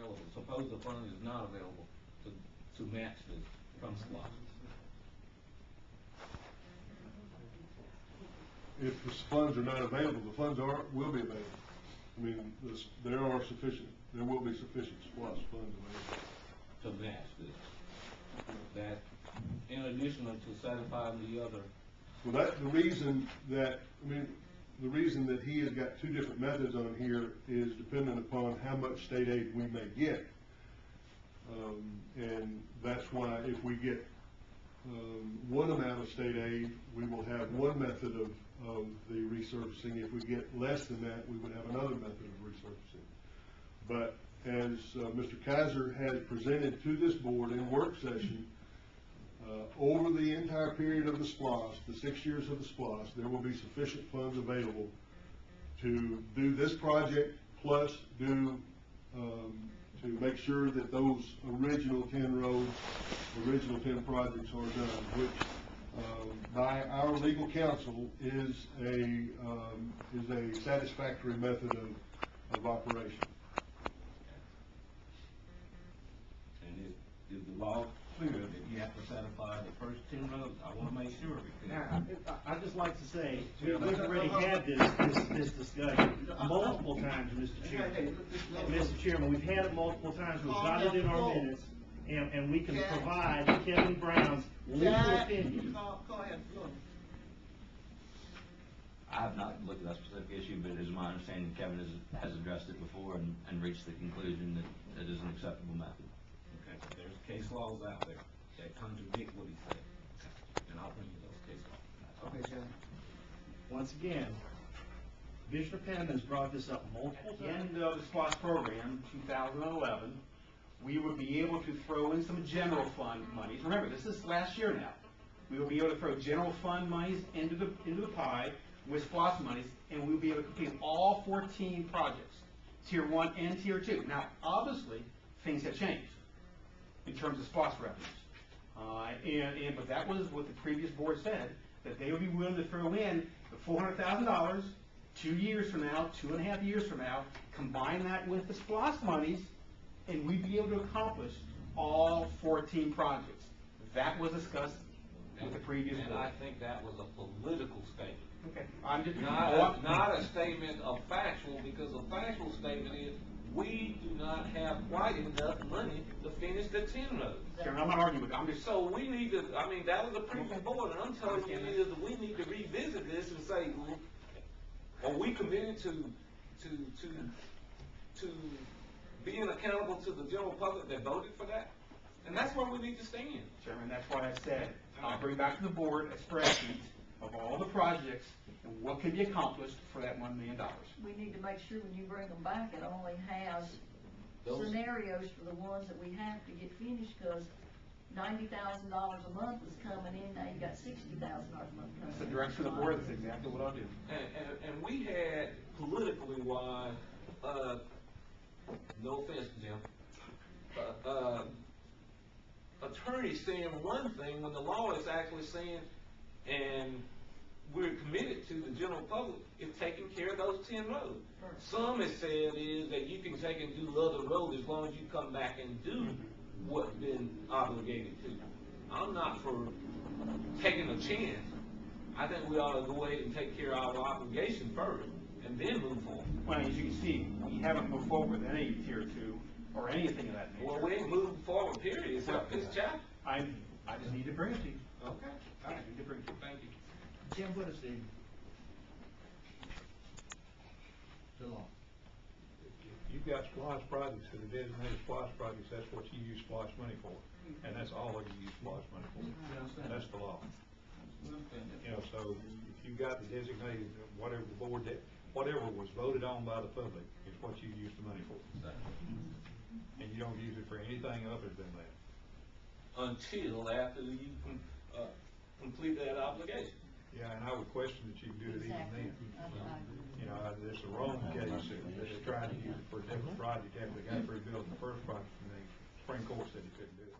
available, suppose the fund is not available to match this from SPOS. If the funds are not available, the funds will be available. I mean, there will be sufficient SPOS funds available To match this, that in addition to satisfying the other. Well, that's the reason that, the reason that he has got two different methods on here is dependent upon how much state aid we may get. And that's why if we get one amount of state aid, we will have one method of the resurfacing. If we get less than that, we would have another method of resurfacing. But as Mr. Kaiser has presented to this board in work session, over the entire period of the SPLOS, the 6 years of the SPLOS, there will be sufficient funds available to do this project, plus to make sure that those original 10 roads, original 10 projects are done, which by our legal counsel is a satisfactory method of operation. And is the law clear that you have to satisfy the first 10 roads? I want to make sure. I'd just like to say, we've already had this discussion multiple times, Mr. Chairman. Mr. Chairman, we've had it multiple times, we've got it in our minutes, and we can provide Kevin Brown's legal opinion. Go ahead. I have not looked at that specific issue, but it is my understanding Kevin has addressed it before and reached the conclusion that it is an acceptable method. Okay, so there's case laws out there that contradict what he said. Okay. And I'll bring you those case laws. Okay, Kevin. Once again, Commissioner Penn has brought this up multiple times. At the end of the SPOS program, 2011, we would be able to throw in some general fund monies. Remember, this is last year now. We will be able to throw general fund monies into the pie with SPOS monies, and we'll be able to complete all 14 projects, Tier 1 and Tier 2. Now, obviously, things have changed in terms of SPOS revenues. But that was what the previous board said, that they would be willing to throw in the $400,000 2 years from now, 2.5 years from now, combine that with the SPOS monies, and we'd be able to accomplish all 14 projects. That was discussed with the previous board. And I think that was a political statement. Okay, I'm just not a statement of factual, because a factual statement is we do not have quite enough money to finish the 10 roads. Sure, I'm not arguing with that. I'm just So we need to, I mean, that was the previous board, and I'm telling you is that we need to revisit this and say, are we committed to being accountable to the general public that voted for that? And that's where we need to stand. Chairman, that's why I said, I'll bring back to the board a spreadsheet of all the projects and what can be accomplished for that $1 million. We need to make sure when you bring them back, it only has scenarios for the ones that we have to get finished, because $90,000 a month is coming in, now you got $60,000 a month coming in. That's the direction of the board, that's exactly what I'll do. And we had, politically wise, no offense, Jim, attorneys saying one thing when the law is actually saying, and we're committed to the general public, is taking care of those 10 roads. Some have said is that you can take and do other roads as long as you come back and do what's been obligated to. I'm not for taking a chance. I think we ought to go ahead and take care of our obligation first and then move forward. Well, as you can see, we haven't moved forward with any Tier 2 or anything of that nature. Well, we ain't moving forward, period. It's up this chapter. I just need to bring it to you. Okay. I need to bring it to you. Thank you. Jim, what is the law? You've got SPLOS projects that are designated SPLOS projects, that's what you use SPLOS money for. And that's all that you use SPLOS money for. That's the law. You know, so if you've got the designated, whatever the board did, whatever was voted on by the public is what you use the money for. And you don't use it for anything other than that. Until after you complete that obligation. Yeah, and I would question that you can do it even then. You know, it's a wrong case that's trying to use it for a different project after they got through building the first project, and the Supreme Court said you couldn't do it.